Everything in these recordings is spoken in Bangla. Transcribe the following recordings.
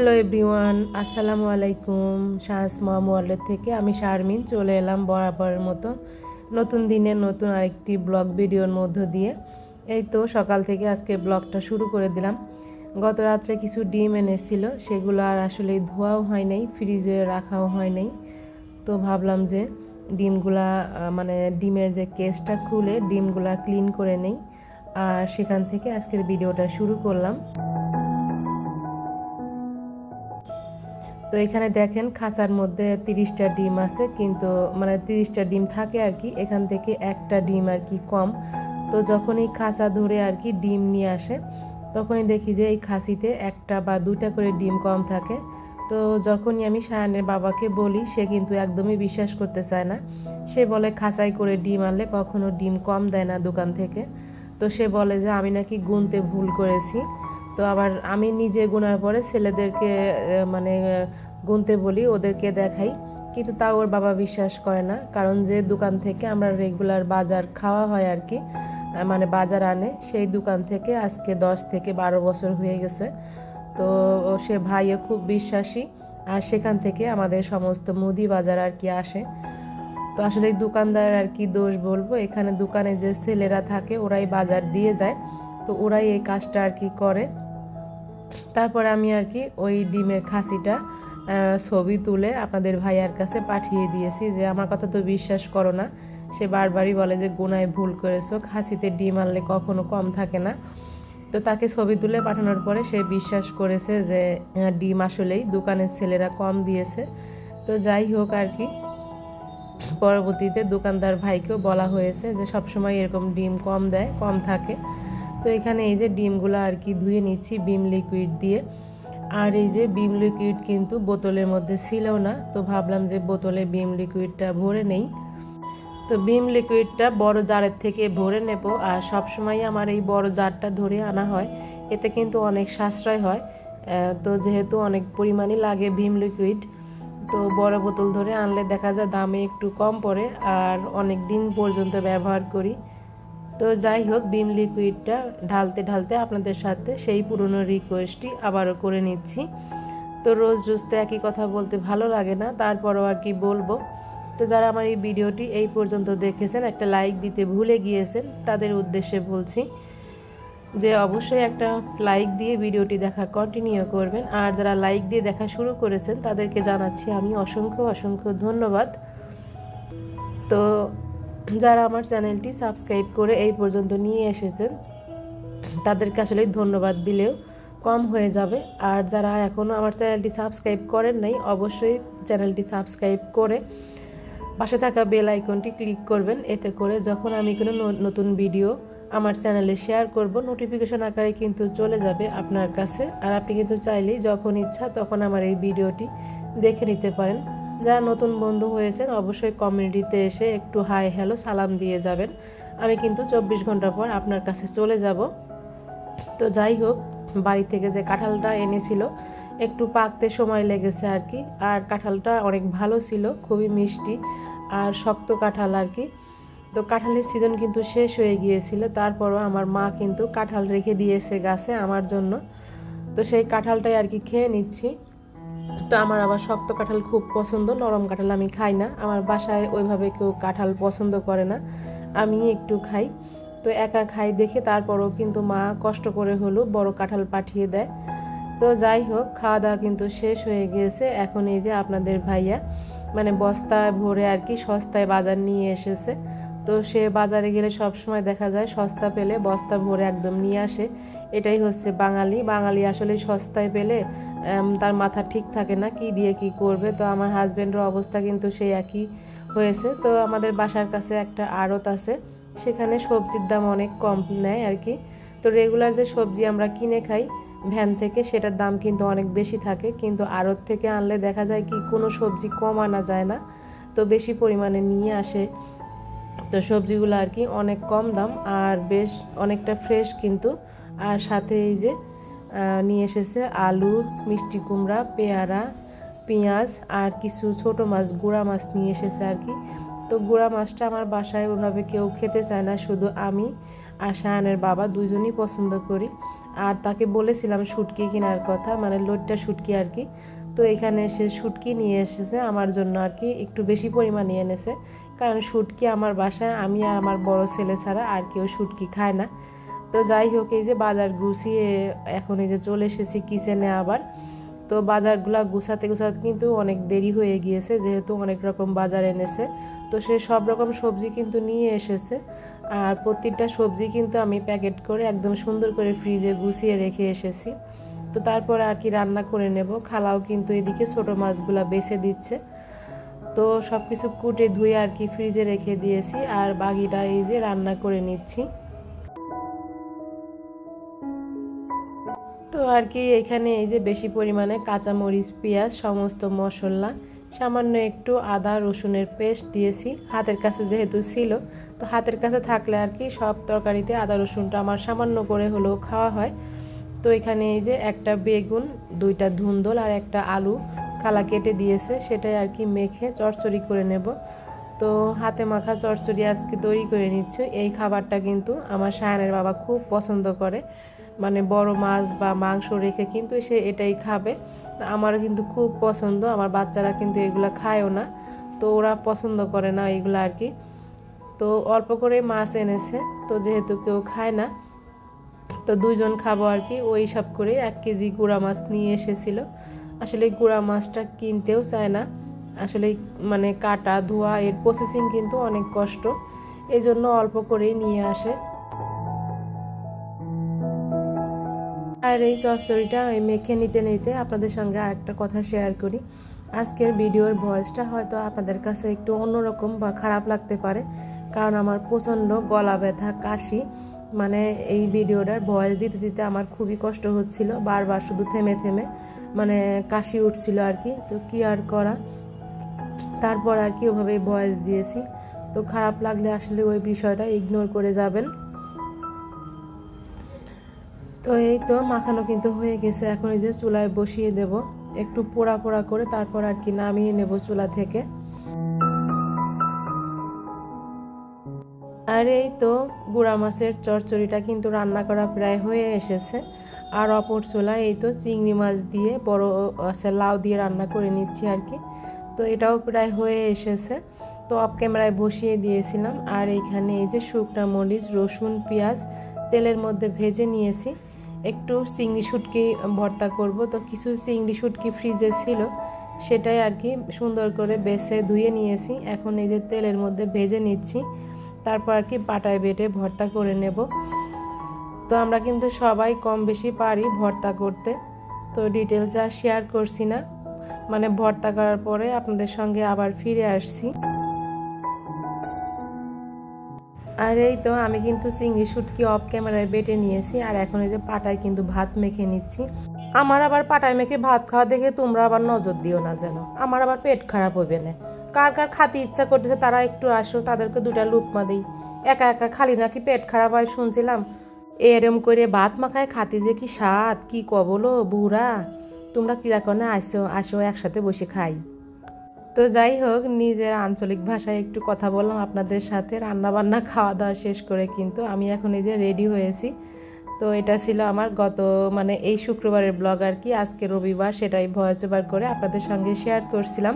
হ্যালো এভরিওয়ান, আসসালামু আলাইকুম। শাহস ওয়ার্ল্ড থেকে আমি শারমিন চলে এলাম বরাবরের মতো নতুন দিনে নতুন আরেকটি ব্লগ ভিডিওর মধ্য দিয়ে। এই তো সকাল থেকে আজকে ব্লগটা শুরু করে দিলাম। গত রাত্রে কিছু ডিম এনেছিল, সেগুলো আর আসলে ধোয়াও হয় নাই, ফ্রিজে রাখাও হয় নাই। তো ভাবলাম যে ডিমগুলা ডিমের যে কেসটা খুলে ডিমগুলা ক্লিন করে নেই, আর সেখান থেকে আজকের ভিডিওটা শুরু করলাম। তো এখানে দেখেন খাঁচার মধ্যে 30টা ডিম আছে, কিন্তু 30টা ডিম থাকে আর কি, এখান থেকে একটা ডিম আর কি কম। তো যখনই খাঁচা ধরে আর কি ডিম নিয়ে আসে, তখনই দেখি যে এই খাসিতে একটা বা দুইটা করে ডিম কম থাকে। তো যখনই আমি শায়ানের বাবাকে বলি, সে কিন্তু একদমই বিশ্বাস করতে চায় না। সে বলে খাঁচাই করে ডিম আনলে কখনো ডিম কম দেয় না দোকান থেকে। তো সে বলে যে আমি নাকি গুনতে ভুল করেছি। তো আবার আমি নিজে গোনার পরে ছেলেদেরকে গুনতে বলি, ওদেরকে দেখাই, কিন্তু তাও ওর বাবা বিশ্বাস করে না। কারণ যে দোকান থেকে আমরা রেগুলার বাজার খাওয়া হয় আর কি, বাজার আনে, সেই দোকান থেকে আজকে 10 থেকে 12 বছর হয়ে গেছে। তো সে ভাইও খুব বিশ্বাসী, আর সেখান থেকে আমাদের সমস্ত মুদি বাজার আর কি আসে। তো আসলে এই দোকানদার আর কি দোষ বলবো, এখানে দোকানে যে ছেলেরা থাকে ওরাই বাজার দিয়ে যায়, তো ওরাই এই কাজটা আর কি করে। তারপর আমি আর কি ওই ডিমের খাসিটা ছবি তুলে আপনাদের ভাইয়ার কাছে পাঠিয়ে দিয়েছি, যে আমার কথা তো বিশ্বাস করো না। সে বারবারই বলে যে গোনায় ভুল করেছো, খাসিতে ডিম আনলে কখনো কম থাকে না। তো তাকে ছবি তুলে পাঠানোর পরে সে বিশ্বাস করেছে যে ডিম আসলেই দোকানের ছেলেরা কম দিয়েছে। তো যাই হোক আর কি, পরবর্তীতে দোকানদার ভাইকেও বলা হয়েছে যে সবসময় এরকম ডিম কম দেয়, কম থাকে। তো এখানে এই যে ডিমগুলো আর কি ধুয়ে নিচ্ছি বিম লিকুইড দিয়ে। আর এই যে বিম লিকুইড কিন্তু বোতলের মধ্যে ছিল না, তো ভাবলাম যে বোতলে বিম লিকুইডটা ভরে নেই। তো বিম লিকুইডটা বড় জারের থেকে ভরে নেব, আর সবসময় আমার এই বড় জারটা ধরে আনা হয়, এতে কিন্তু অনেক সাশ্রয় হয়। তো যেহেতু অনেক পরিমাণে লাগে বিম লিকুইড, তো বড় বোতল ধরে আনলে দেখা যায় দামে একটু কম পড়ে, আর অনেক দিন পর্যন্ত ব্যবহার করি। তো যাই হোক, বিম লিকুইডটা ঢালতে ঢালতে আপনাদের সাথে সেই পুরনো রিকোয়েস্টই আবারও করে নিচ্ছি। তো রোজ রোজ তো একই কথা বলতে ভালো লাগে না, তারপরও আর কি বলবো। তো যারা আমার এই ভিডিওটি এই পর্যন্ত দেখেছেন, একটা লাইক দিতে ভুলে গিয়েছেন, তাদের উদ্দেশ্যে বলছি যে অবশ্যই একটা লাইক দিয়ে ভিডিওটি দেখা কন্টিনিউ করবেন। আর যারা লাইক দিয়ে দেখা শুরু করেছেন তাদেরকে জানাচ্ছি আমি অসংখ্য অসংখ্য ধন্যবাদ। তো যারা আমার চ্যানেলটি সাবস্ক্রাইব করে এই পর্যন্ত নিয়ে এসেছেন, তাদেরকে আসলে ধন্যবাদ দিলেও কম হয়ে যাবে। আর যারা এখনও আমার চ্যানেলটি সাবস্ক্রাইব করেন নাই, অবশ্যই চ্যানেলটি সাবস্ক্রাইব করে পাশে থাকা বেল আইকনটি ক্লিক করবেন। এতে করে যখন আমি কোনো নতুন ভিডিও আমার চ্যানেলে শেয়ার করব, নোটিফিকেশন আকারে কিন্তু চলে যাবে আপনার কাছে। আর আপনি কিন্তু চাইলেই যখন ইচ্ছা তখন আমার এই ভিডিওটি দেখে নিতে পারেন। যারা নতুন বন্ধু হয়েছেন, অবশ্যই কমিউনিটিতে এসে একটু হাই হ্যালো সালাম দিয়ে যাবেন। আমি কিন্তু 24 ঘন্টা পর আপনার কাছে চলে যাব। তো যাই হোক, বাড়ি থেকে যে কাঁঠালটা এনেছিল একটু পাকতে সময় লেগেছে আর কি, আর কাঁঠালটা অনেক ভালো ছিল, খুবই মিষ্টি আর শক্ত কাঁঠাল আর কি। তো কাঁঠালের সিজন কিন্তু শেষ হয়ে গিয়েছিল, তারপরও আমার মা কিন্তু কাঁঠাল রেখে দিয়েছে গাছে আমার জন্য। তো সেই কাঁঠালটাই আর কি খেয়ে নিচ্ছি। তো আমার আবার শক্ত কাঁঠাল খুব পছন্দ, নরম কাঁঠাল আমি খাই না। আমার বাসায় ওইভাবে কেউ কাঁঠাল পছন্দ করে না, আমি একটু খাই। তো একা খাই দেখে তারপরও কিন্তু মা কষ্ট করে হলো বড় কাঁঠাল পাঠিয়ে দেয়। তো যাই হোক, খাওয়া দাওয়া কিন্তু শেষ হয়ে গিয়েছে। এখন এই যে আপনাদের ভাইয়া বস্তায় ভরে আর কি সস্তায় বাজার নিয়ে এসেছে। তো সে বাজারে গেলে সব সময় দেখা যায় সস্তা পেলে বস্তা ভরে একদম নিয়ে আসে। এটাই হচ্ছে বাঙালি আসলে সস্তায় পেলে তার মাথা ঠিক থাকে না, কি দিয়ে কি করবে। তো আমার হাজবেন্ডের অবস্থা কিন্তু সেই একই হয়েছে। তো আমাদের বাসার কাছে একটা আড়ত আছে, সেখানে সবজির দাম অনেক কম নেয় আর কি। তো রেগুলার যে সবজি আমরা কিনে খাই ভ্যান থেকে, সেটার দাম কিন্তু অনেক বেশি থাকে, কিন্তু আড়ত থেকে আনলে দেখা যায় কি কোনো সবজি কম আনা যায় না, তো বেশি পরিমাণে নিয়ে আসে। তো সবজিগুলো আর কি অনেক কম দাম আর বেশ অনেকটা ফ্রেশ কিন্তু। আর সাথে এই যে নিয়ে এসেছে আলু, মিষ্টি কুমড়া, পেয়ারা, পেঁয়াজ আর কিছু ছোট মাছ, গুঁড়া মাছ নিয়ে এসেছে আর কি। তো গুঁড়া মাছটা আমার বাসায় ওইভাবে কেউ খেতে চায় না, শুধু আমি আর শায়ানের বাবা দুইজনই পছন্দ করি। আর তাকে বলেছিলাম শুটকি কেনার কথা, মানে লোটটা শুটকি আর কি। তো এখানে সে শুটকি নিয়ে এসেছে আমার জন্য আর কি, একটু বেশি পরিমাণ নিয়ে এনেছে, কারণ শুটকি আমার বাসায় আমি আর আমার বড় ছেলে ছাড়া আর কেউ শুটকি খায় না। তো যাই হোক, এই যে বাজার গুছিয়ে এখন এই যে চলে এসেছি কিচেনে আবার। তো বাজারগুলা গুছাতে গুছাতে কিন্তু অনেক দেরি হয়ে গিয়েছে, যেহেতু অনেক রকম বাজার এনেছে। তো সে সব রকম সবজি কিন্তু নিয়ে এসেছে, আর প্রত্যেকটা সবজি কিন্তু আমি প্যাকেট করে একদম সুন্দর করে ফ্রিজে গুছিয়ে রেখে এসেছি। তো তারপরে আর কি রান্না করে নেব। খালাও কিন্তু এদিকে ছোট মাছগুলা বেছে দিচ্ছে। তো সব কিছু কুটে ধুয়ে আর কি ফ্রিজে রেখে দিয়েছি, আর বাকিটা এই যে রান্না করে নিচ্ছি। তো আর কি এখানে এই যে বেশি পরিমাণে কাঁচামরিচ, পেঁয়াজ, সমস্ত মশলা, সামান্য একটু আদা রসুনের পেস্ট দিয়েছি। হাতের কাছে যেহেতু ছিল, তো হাতের কাছে থাকলে আর কি সব তরকারিতে আদা রসুনটা আমার সামান্য করে হলেও খাওয়া হয়। তো এখানে এই যে একটা বেগুন, 2টা ধুন্দল আর একটা আলু খালা কেটে দিয়েছে, সেটাই আর কি মেখে চচ্চড়ি করে নেব। তো হাতে মাখা চচ্চড়ি আজকে তৈরি করে নিচ্ছে। এই খাবারটা কিন্তু আমার সায়ানের বাবা খুব পছন্দ করে, মানে বড় মাছ বা মাংস রেখে কিন্তু সে এটাই খাবে। আমারও কিন্তু খুব পছন্দ, আমার বাচ্চারা কিন্তু এগুলো খায়ও না, তো ওরা পছন্দ করে না এগুলো আর কি। তো অল্প করে মাছ এনেছে, তো যেহেতু কেউ খায় না, তো 2 জন খাবো আর কি। ওই সব করে 1 কেজি গুঁড়া মাছ নিয়ে এসেছিল। আসলে গুঁড়া মাছটা কিনতেও চায় না, আসলে মানে কাটা ধোয়া এর প্রসেসিং কিন্তু অনেক কষ্ট, এই জন্য অল্প করেই নিয়ে আসে। আর এই চচ্চড়িটা মেখে নিতে নিতে আপনাদের সঙ্গে আরেকটা কথা শেয়ার করি। আজকের ভিডিওর ভয়েসটা হয়তো আপনাদের কাছে একটু অন্যরকম বা খারাপ লাগতে পারে, কারণ আমার প্রচণ্ড গলা ব্যথা, কাশি, মানে এই ভিডিওটার ভয়েস দিতে দিতে আমার খুবই কষ্ট হচ্ছিল, বারবার শুধু থেমে থেমে মানে কাশি উঠছিল আর কি। তো কি আর করা, তারপর আর কি ওভাবেই ভয়েস দিয়েছি। তো খারাপ লাগলে আসলে ওই বিষয়টা ইগনোর করে যাবেন। তো এই তো মাখানো কিন্তু হয়ে গেছে, এখন এই যে চুলায় বসিয়ে দেব একটু পোড়া পোড়া করে, তারপর আর কি নামিয়ে নেব চুলা থেকে। আর এই তো গুঁড়া মাছের চচ্চড়িটা কিন্তু রান্না করা প্রায় হয়ে এসেছে। আর অপর চুলায় এই তো চিংড়ি মাছ দিয়ে বড় লাউ দিয়ে রান্না করে নিচ্ছি আর কি। তো এটাও প্রায় হয়ে এসেছে, তো অফ ক্যামেরায় বসিয়ে দিয়েছিলাম। আর এইখানে এই যে শুকনা মরিচ, রসুন, পেঁয়াজ তেলের মধ্যে ভেজে নিয়েছি। একটু চিংড়ি শুটকি ভর্তা করব, তো কিছু চিংড়ি শুটকি ফ্রিজে ছিল, সেটাই আর কি সুন্দর করে বেছে ধুয়ে নিয়েছি। এখন এই যে তেলের মধ্যে ভেজে নিচ্ছি, তারপর আর কি পাটায় বেটে ভর্তা করে নেব। তো আমরা কিন্তু সবাই কম বেশি পারি ভর্তা করতে, তো ডিটেলস আর শেয়ার করছি না, মানে ভর্তা করার পরে আপনাদের সঙ্গে আবার ফিরে আসছি। আর এই তো আমি কিন্তু চিংড়ি শুটকি অফ ক্যামেরায় বেটে নিয়েছি, আর এখন এই যে পাটায় কিন্তু ভাত মেখে নিচ্ছি। আমার আবার পাটায় মেখে ভাত খাওয়া দেখে তোমরা আবার নজর দিও না যেন, আমার আবার পেট খারাপ হবে না। কার কার খাতে ইচ্ছা করতেছে তারা একটু আসো, তাদেরকে 2টা লুকমা দিই। একা একা খালি নাকি পেট খারাপ হয় শুনছিলাম। এরম করে ভাত মাখায় খাতে যে কি স্বাদ, কি কবলো বুড়া, তোমরা কিরকম আসো আসো একসাথে বসে খাই। তো যাই হোক, নিজের আঞ্চলিক ভাষায় একটু কথা বললাম আপনাদের সাথে। রান্না বান্না খাওয়া দাওয়া শেষ করে কিন্তু আমি এখন এই যে রেডি হয়েছি। তো এটা ছিল আমার গত মানে এই শুক্রবারের ব্লগ আর কি, আজকে রবিবার, সেটাই ভয়েস ওভার করে আপনাদের সঙ্গে শেয়ার করছিলাম।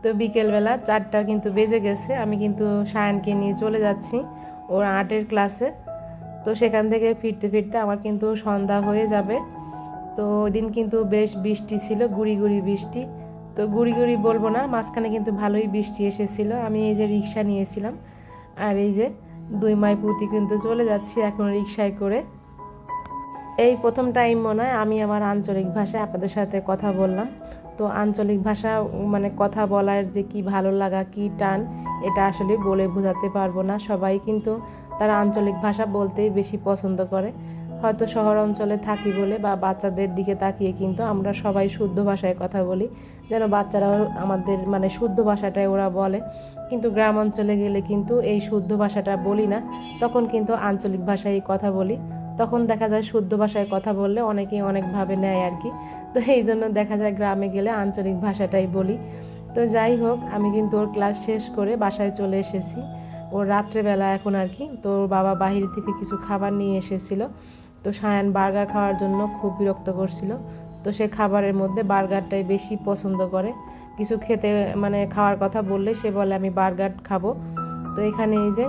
তো বিকেলবেলা 4টা কিন্তু বেজে গেছে, আমি কিন্তু সায়ানকে নিয়ে চলে যাচ্ছি ওর আর্টের ক্লাসে। তো সেখান থেকে ফিরতে ফিরতে আমার কিন্তু সন্ধ্যা হয়ে যাবে। তো ওই দিন কিন্তু বেশ বৃষ্টি ছিল, গুড়ি গুড়ি বৃষ্টি। তো গুড়ি গুড়ি বলবো না, মাঝখানে কিন্তু ভালোই বৃষ্টি এসেছিল। আমি এই যে রিক্সা নিয়েছিলাম, আর এই যে 2 মাইপুতি কিন্তু চলে যাচ্ছি এখন রিক্সায় করে। এই প্রথম টাইম মনে হয় আমি আমার আঞ্চলিক ভাষায় আপনাদের সাথে কথা বললাম। তো আঞ্চলিক ভাষা মানে কথা বলার যে কি ভালো লাগা, কি টান, এটা আসলে বলে বোঝাতে পারবো না। সবাই কিন্তু তারা আঞ্চলিক ভাষা বলতেই বেশি পছন্দ করে, হয়তো শহর অঞ্চলে থাকি বলে বা বাচ্চাদের দিকে তাকিয়ে কিন্তু আমরা সবাই শুদ্ধ ভাষায় কথা বলি, যেন বাচ্চারাও আমাদের মানে শুদ্ধ ভাষাটাই ওরা বলে। কিন্তু গ্রাম অঞ্চলে গেলে কিন্তু এই শুদ্ধ ভাষাটা বলি না, তখন কিন্তু আঞ্চলিক ভাষায় কথা বলি। তখন দেখা যায় শুদ্ধ ভাষায় কথা বললে অনেকেই অনেকভাবে নেয় আর কি। তো এই জন্য দেখা যায় গ্রামে গেলে আঞ্চলিক ভাষাটাই বলি। তো যাই হোক, আমি কিন্তু ওর ক্লাস শেষ করে বাসায় চলে এসেছি। ওর রাত্রেবেলা এখন আর কি, তো ওর বাবা বাহির থেকে কিছু খাবার নিয়ে এসেছিল, তো সায়ান বার্গার খাওয়ার জন্য খুব বিরক্ত করছিল। তো সে খাবারের মধ্যে বার্গারটাই বেশি পছন্দ করে। কিছু খেতে মানে খাওয়ার কথা বললে সে বলে আমি বার্গার খাবো। তো এখানে এই যে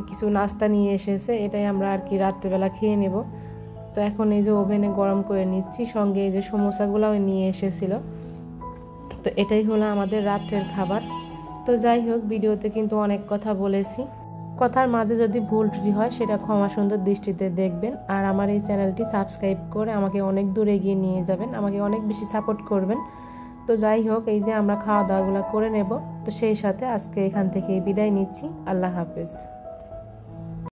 কিছু নাস্তা নিয়ে এসেছে, এটাই আমরা আর কি রাত্রেবেলা খেয়ে নেব। তো এখন এই যে ওভেনে গরম করে নিচ্ছি, সঙ্গে এই যে সমোসাগুলোও নিয়ে এসেছিল। তো এটাই হলো আমাদের রাত্রের খাবার। তো যাই হোক, ভিডিওতে কিন্তু অনেক কথা বলেছি, কথার মাঝে যদি ভুল ত্রুটি হয় সেটা ক্ষমা সুন্দর দৃষ্টিতে দেখবেন। আর আমার এই চ্যানেলটি সাবস্ক্রাইব করে আমাকে অনেক দূর এগিয়ে নিয়ে যাবেন, আমাকে অনেক বেশি সাপোর্ট করবেন। তো যাই হোক, এই যে আমরা খাওয়া দাওয়াগুলো করে নেব। তো সেই সাথে আজকে এখান থেকে বিদায় নিচ্ছি। আল্লাহ হাফেজ।